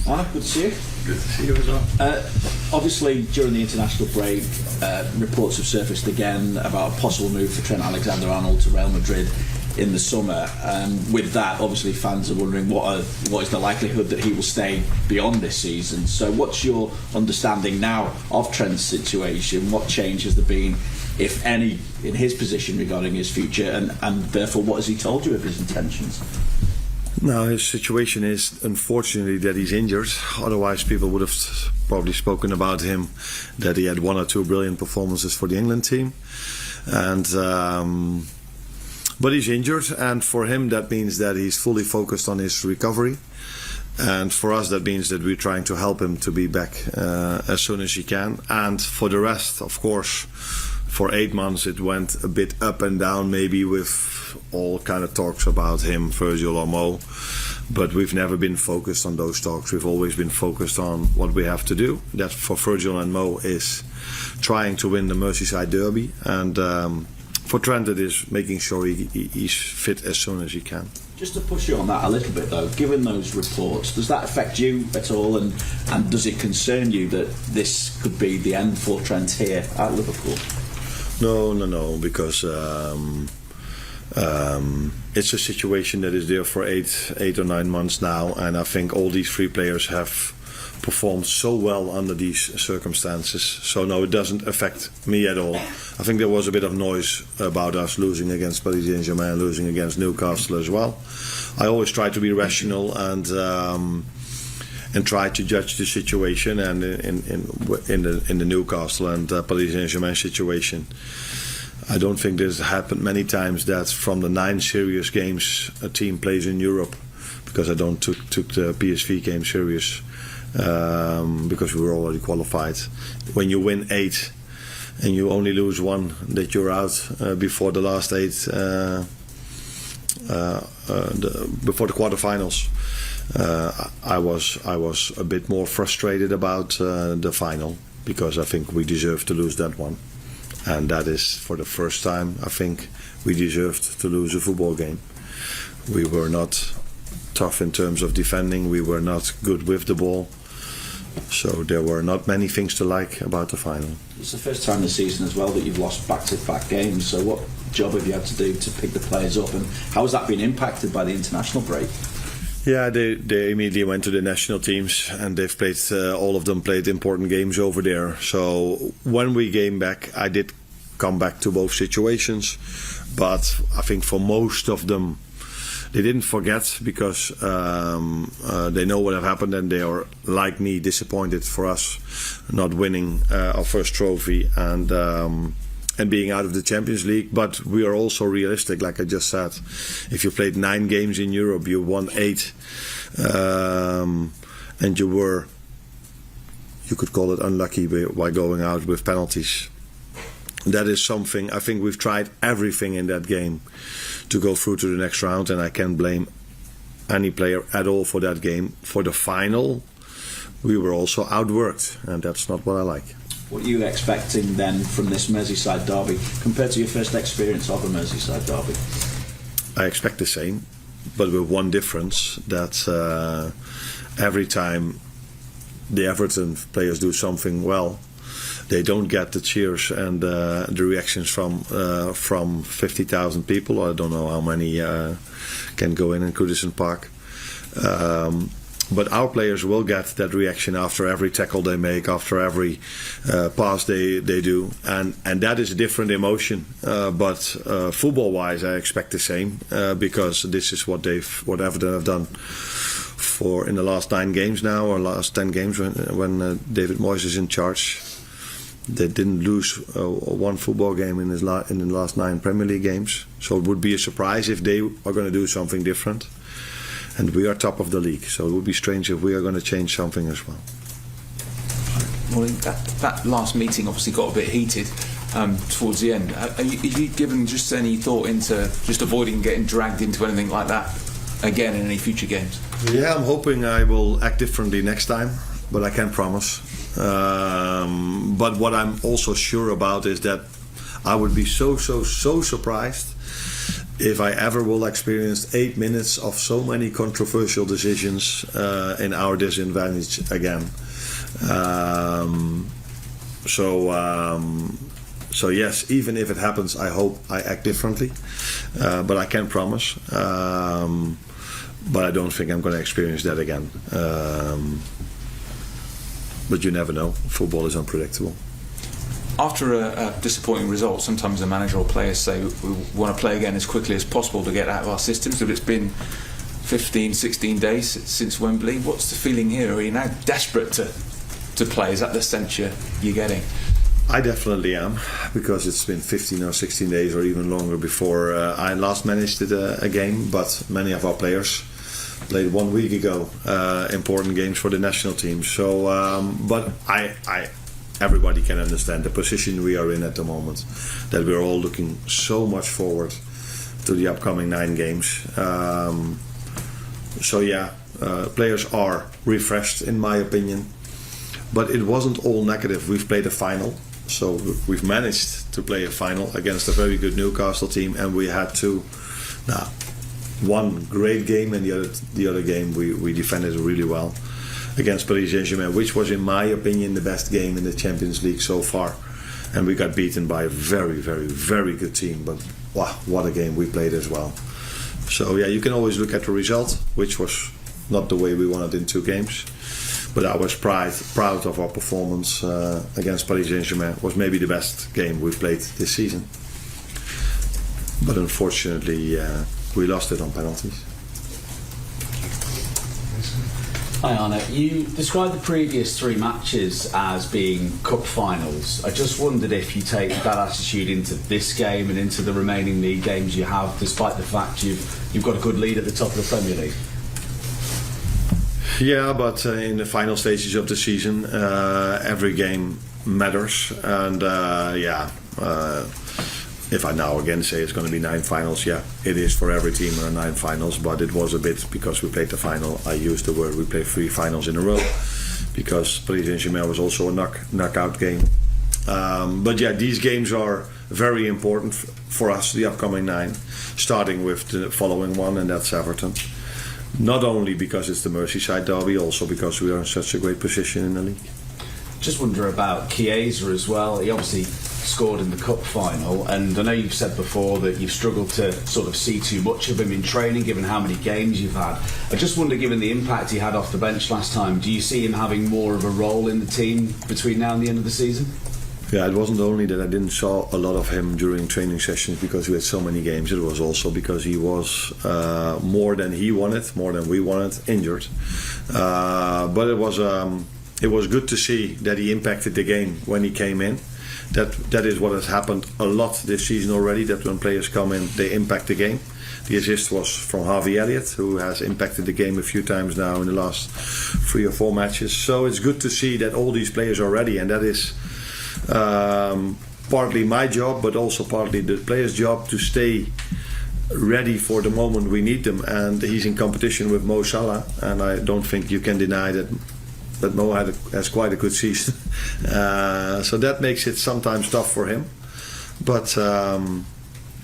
Arne, good to see you. Good to see you as well. Obviously, during the international break, reports have surfaced again about a possible move for Trent Alexander-Arnold to Real Madrid in the summer. With that, obviously, fans are wondering what is the likelihood that he will stay beyond this season. So, what's your understanding now of Trent's situation? What change has there been, if any, in his position regarding his future, and therefore, what has he told you of his intentions? Now, his situation is, unfortunately, that he's injured. Otherwise, people would have probably spoken about him, that he had one or two brilliant performances for the England team. But he's injured, and for him that means that he's fully focused on his recovery. And for us that means that we're trying to help him to be back as soon as he can. And for the rest, of course, for 8 months it went a bit up and down, maybe with all kind of talks about him, Virgil or Mo. But we've never been focused on those talks. We've always been focused on what we have to do. That for Virgil and Mo is trying to win the Merseyside derby, and for Trent it is making sure he's fit as soon as he can. Just to push you on that a little bit though, given those reports, does that affect you at all, and does it concern you that this could be the end for Trent here at Liverpool? No, because it's a situation that is there for 8 or 9 months now, and I think all these 3 players have performed so well under these circumstances. So no, it doesn't affect me at all. I think there was a bit of noise about us losing against Paris Saint-Germain, losing against Newcastle as well. I always try to be rational and try to judge the situation. And in the Newcastle and Paris Saint-Germain situation, I don't think this happened many times that from the 9 serious games a team plays in Europe, because I don't took the PSV game serious. Because we were already qualified. When you win 8 and you only lose 1, that you're out before the last 8, before the quarterfinals. I was a bit more frustrated about the final, because I think we deserved to lose that one, and that is for the first time I think we deserved to lose a football game. We were not tough in terms of defending. We were not good with the ball. So there were not many things to like about the final. It's the first time this season as well that you've lost back-to-back games. So what job have you had to do to pick the players up, and how has that been impacted by the international break? Yeah, they immediately went to the national teams, and they've played. All of them played important games over there. So when we came back, I did come back to both situations, but I think for most of them, they didn't forget, because they know what have happened, and they are, like me, disappointed for us not winning our first trophy and being out of the Champions League. But we are also realistic, like I just said. If you played 9 games in Europe, you won 8, and you could call it unlucky by going out with penalties. That is something, I think we've tried everything in that game to go through to the next round, and I can't blame any player at all for that game. For the final, we were also outworked, and that's not what I like. What are you expecting then from this Merseyside derby compared to your first experience of a Merseyside derby? I expect the same, but with one difference, that every time the Everton players do something well, they don't get the cheers and the reactions from 50,000 people. I don't know how many can go in Goodison Park. But our players will get that reaction after every tackle they make, after every pass they do, and that is a different emotion. But football-wise, I expect the same, because this is what Everton have done in the last 9 games now, or last 10 games when David Moyes is in charge. They didn't lose one football game in the last 9 Premier League games. So it would be a surprise if they are going to do something different. And we are top of the league, so it would be strange if we are going to change something as well. Well, that last meeting obviously got a bit heated towards the end. Are you given just any thought into just avoiding getting dragged into anything like that again in any future games? Yeah, I'm hoping I will act differently next time, but I can't promise. But what I'm also sure about is that I would be so surprised if I ever will experience 8 minutes of so many controversial decisions in our disadvantage again. So yes, even if it happens, I hope I act differently. But I can't promise. But I don't think I'm going to experience that again. But you never know. Football is unpredictable. After a disappointing result, sometimes the manager or players say we want to play again as quickly as possible to get out of our systems. But it's been 15, 16 days since Wembley. What's the feeling here? Are you now desperate to play? Is that the sense you're getting? I definitely am, because it's been 15 or 16 days or even longer before I last managed a game. But many of our players played 1 week ago important games for the national team. So, but everybody can understand the position we are in at the moment, that we're all looking so much forward to the upcoming 9 games. Players are refreshed, in my opinion. But it wasn't all negative. We've played a final, so we've managed to play a final against a very good Newcastle team, and we had one great game, and the other game we defended really well against Paris Saint-Germain, which was, in my opinion, the best game in the Champions League so far. And we got beaten by a very, very, very good team. But wow, what a game we played as well. So yeah, you can always look at the result, which was not the way we wanted in 2 games. But I was proud of our performance against Paris Saint-Germain. It was maybe the best game we've played this season. But unfortunately, we lost it on penalties. Hi Arne, you described the previous 3 matches as being cup finals. I just wondered if you take that attitude into this game and into the remaining league games you have, despite the fact you've got a good lead at the top of the Premier League. Yeah, but in the final stages of the season, every game matters, and if I now again say it's going to be 9 finals, yeah, it is for every team 9 finals, but it was a bit, because we played the final, I used the word we played 3 finals in a row, because Paris Saint-Germain was also a knockout game. But yeah, these games are very important for us, the upcoming 9, starting with the following one, and that's Everton. Not only because it's the Merseyside derby, also because we are in such a great position in the league. Just wonder about Chiesa as well. He obviously scored in the cup final, and I know you've said before that you've struggled to sort of see too much of him in training, given how many games you've had. I just wonder, given the impact he had off the bench last time, do you see him having more of a role in the team between now and the end of the season? Yeah, it wasn't only that I didn't saw a lot of him during training sessions because we had so many games. It was also because he was more than we wanted, injured. But it was good to see that he impacted the game when he came in. That is what has happened a lot this season already, that when players come in, they impact the game. The assist was from Harvey Elliott, who has impacted the game a few times now in the last 3 or 4 matches. So it's good to see that all these players are ready, and that is partly my job, but also partly the players' job to stay ready for the moment we need them. And he's in competition with Mo Salah, and I don't think you can deny that Mo has quite a good season. So that makes it sometimes tough for him. But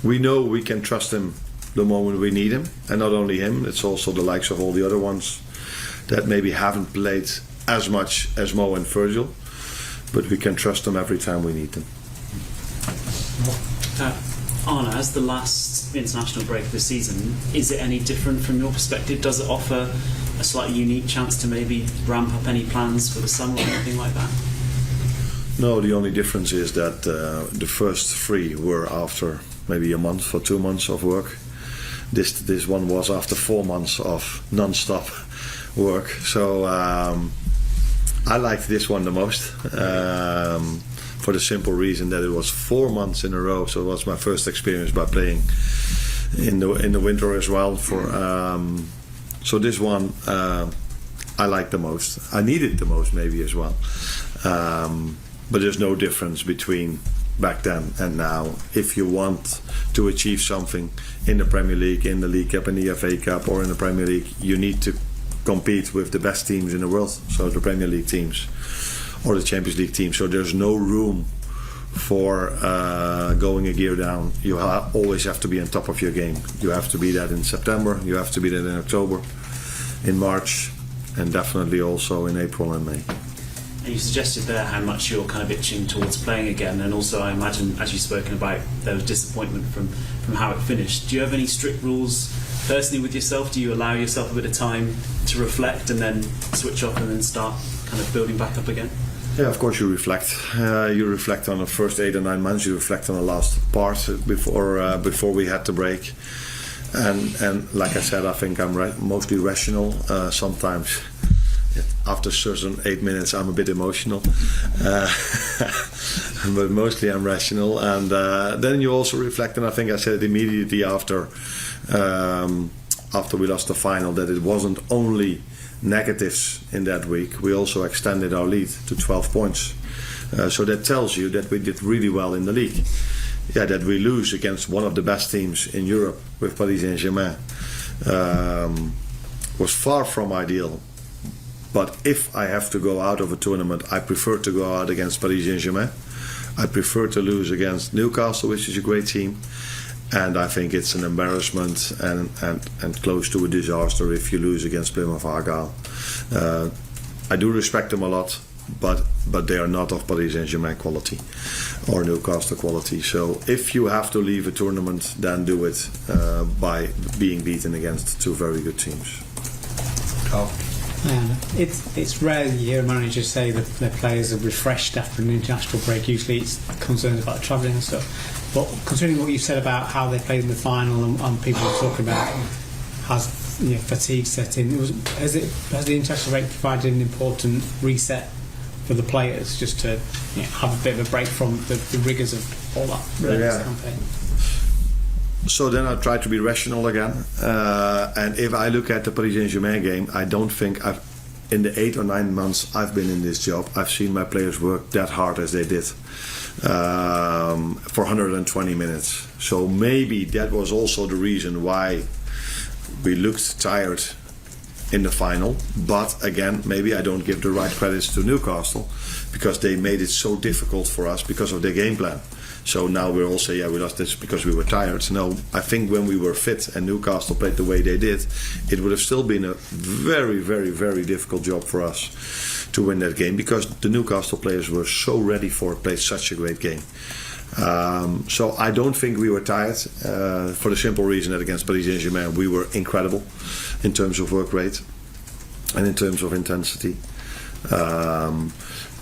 we know we can trust him the moment we need him. And not only him, it's also the likes of all the other ones that maybe haven't played as much as Mo and Virgil. But we can trust them every time we need them. Arne, as the last international break this season, is it any different from your perspective? Does it offer a slightly unique chance to maybe ramp up any plans for the summer or anything like that? No, the only difference is that the first 3 were after maybe a month or 2 months of work. This one was after 4 months of non-stop work. So I liked this one the most, for the simple reason that it was 4 months in a row. So it was my first experience by playing in the winter as well. So this one I liked the most. I needed the most maybe as well. But there's no difference between back then and now. If you want to achieve something in the Premier League, in the League Cup, in the FA Cup, or in the Premier League, you need to compete with the best teams in the world, so the Premier League teams or the Champions League teams. So there's no room for going a gear down. You always have to be on top of your game. You have to be that in September, you have to be that in October, in March, and definitely also in April and May. And you suggested there how much you're kind of itching towards playing again, and also I imagine, as you've spoken about, there was disappointment from how it finished. Do you have any strict rules personally with yourself? Do you allow yourself a bit of time to reflect and then switch off and then start kind of building back up again? Yeah, of course you reflect. You reflect on the first 8 or 9 months. You reflect on the last part before we had the break. And like I said, I think I'm mostly rational. Sometimes after certain 8 minutes I'm a bit emotional, but mostly I'm rational. And then you also reflect, and I think I said it immediately after we lost the final, that it wasn't only negatives in that week. We also extended our lead to 12 points. So that tells you that we did really well in the league. Yeah, that we lose against one of the best teams in Europe with Paris Saint-Germain was far from ideal. But if I have to go out of a tournament, I prefer to go out against Paris Saint-Germain. I prefer to lose against Newcastle, which is a great team. And I think it's an embarrassment and close to a disaster if you lose against Plymouth Argyle. I do respect them a lot, but they are not of Paris Saint-Germain quality or Newcastle quality. So if you have to leave a tournament, then do it by being beaten against 2 very good teams. Carl? It's rare you hear managers say that their players are refreshed after an international break. Usually it's concerns about travelling and stuff. But considering what you said about how they played in the final and people are talking about has fatigue set in, has the international break provided an important reset for the players just to have a bit of a break from the rigours of all that campaign? So then I try to be rational again, and if I look at the Paris Saint-Germain game, I don't think in the 8 or 9 months I've been in this job, I've seen my players work that hard as they did for 120 minutes. So maybe that was also the reason why we looked tired in the final. But again, maybe I don't give the right credits to Newcastle because they made it so difficult for us because of their game plan. So now we're all saying, we lost this because we were tired. No, I think when we were fit and Newcastle played the way they did, it would have still been a very, very, very difficult job for us to win that game because the Newcastle players were so ready played such a great game. So I don't think we were tired for the simple reason that against Paris Saint-Germain we were incredible in terms of work rate and in terms of intensity.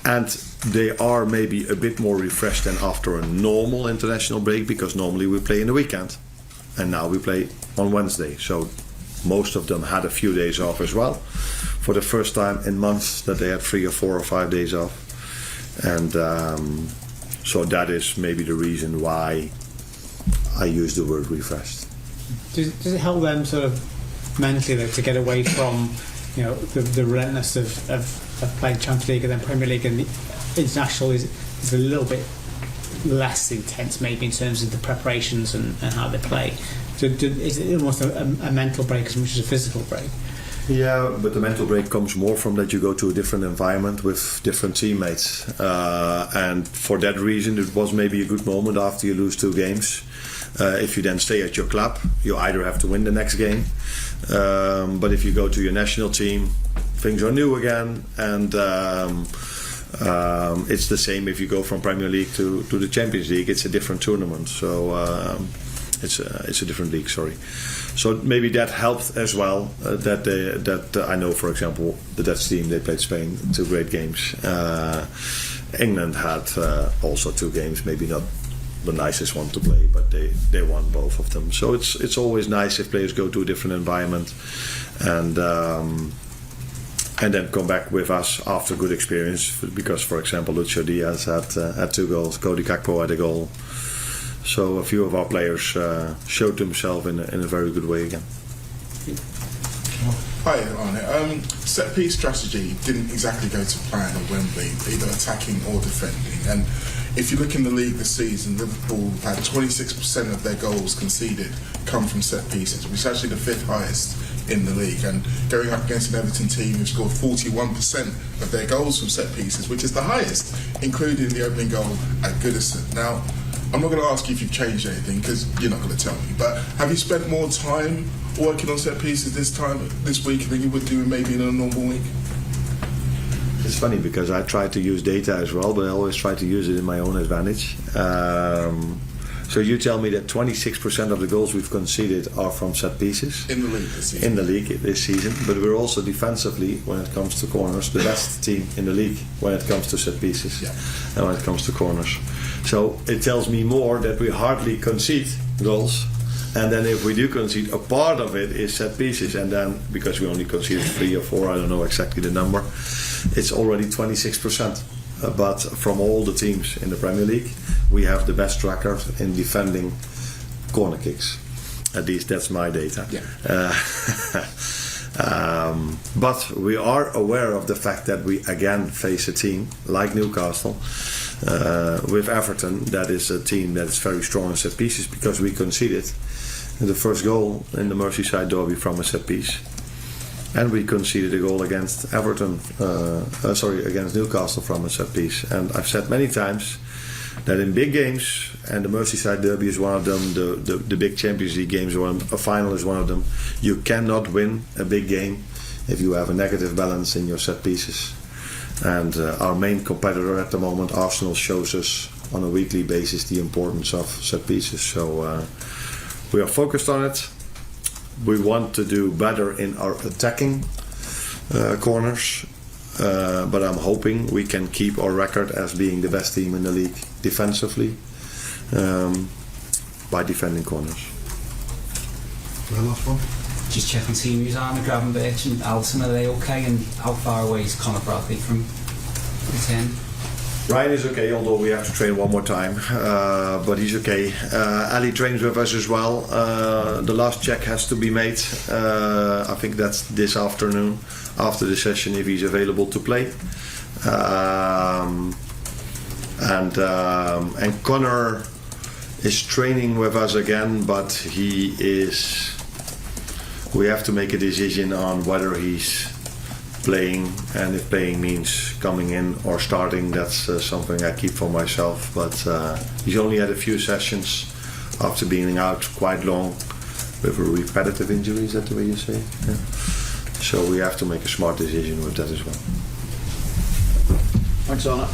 And they are maybe a bit more refreshed than after a normal international break because normally we play in the weekend and now we play on Wednesday. So most of them had a few days off as well for the first time in months that they had 3 or 4 or 5 days off. And so that is maybe the reason why I use the word refreshed. Does it help them sort of mentally though, to get away from the relentless of playing Champions League and then Premier League, and the international is a little bit less intense maybe in terms of the preparations and how they play? So is it almost a mental break as much as a physical break? Yeah, but the mental break comes more from that you go to a different environment with different teammates, and for that reason it was maybe a good moment after you lose 2 games. If you then stay at your club, you either have to win the next game, but if you go to your national team, things are new again, and it's the same if you go from Premier League to the Champions League. It's a different tournament, so it's a different league. Sorry. So maybe that helped as well. That I know, for example, the Dutch team, they played Spain 2 great games. England had also 2 games, maybe not the nicest one to play, but they won both of them. So it's always nice if players go to a different environment and then come back with us after good experience. Because, for example, Lucio Diaz had 2 goals, Cody Gakpo had a goal. So a few of our players showed themselves in a very good way again. Hi, Arne. set piece strategy didn't exactly go to plan at Wembley, either attacking or defending. And if you look in the league this season, Liverpool had 26% of their goals conceded come from set pieces, which is actually the 5th highest in the league. And going up against an Everton team who scored 41% of their goals from set pieces, which is the highest, including the opening goal at Goodison. Now, I'm not going to ask you if you've changed anything, because you're not going to tell me, but have you spent more time working on set pieces this week than you would do maybe in a normal week? It's funny because I try to use data as well, but I always try to use it in my own advantage. So you tell me that 26% of the goals we've conceded are from set pieces. In the league this season. In the league this season, but we're also defensively, when it comes to corners, the best team in the league when it comes to set pieces and when it comes to corners. So it tells me more that we hardly concede goals. And then if we do concede, a part of it is set pieces, and then because we only conceded 3 or 4, I don't know exactly the number, it's already 26%. But from all the teams in the Premier League, we have the best record in defending corner kicks. At least that's my data. But we are aware of the fact that we again face a team like Newcastle with Everton, that is a team that is very strong in set pieces, because we conceded the first goal in the Merseyside derby from a set piece, and we conceded a goal against against Newcastle from a set piece. And I've said many times that in big games, and the Merseyside derby is one of them, the big Champions League games, a final is one of them, you cannot win a big game if you have a negative balance in your set pieces. And our main competitor at the moment, Arsenal, shows us on a weekly basis the importance of set pieces. So we are focused on it. We want to do better in our attacking corners, but I'm hoping we can keep our record as being the best team in the league defensively by defending corners. The last one. Just checking team news. Arne Gravenberch and Alisson, are they okay? And how far away is Conor Bradley from the 10? Ryan is okay, although we have to train one more time, but he's okay. Ali trains with us as well. The last check has to be made. I think that's this afternoon after the session, if he's available to play. And Conor is training with us again, but we have to make a decision on whether he's playing, and if playing means coming in or starting, that's something I keep for myself. But he's only had a few sessions after being out quite long with a repetitive injury, is that the way you say? Yeah. So we have to make a smart decision with that as well. Thanks, Arne.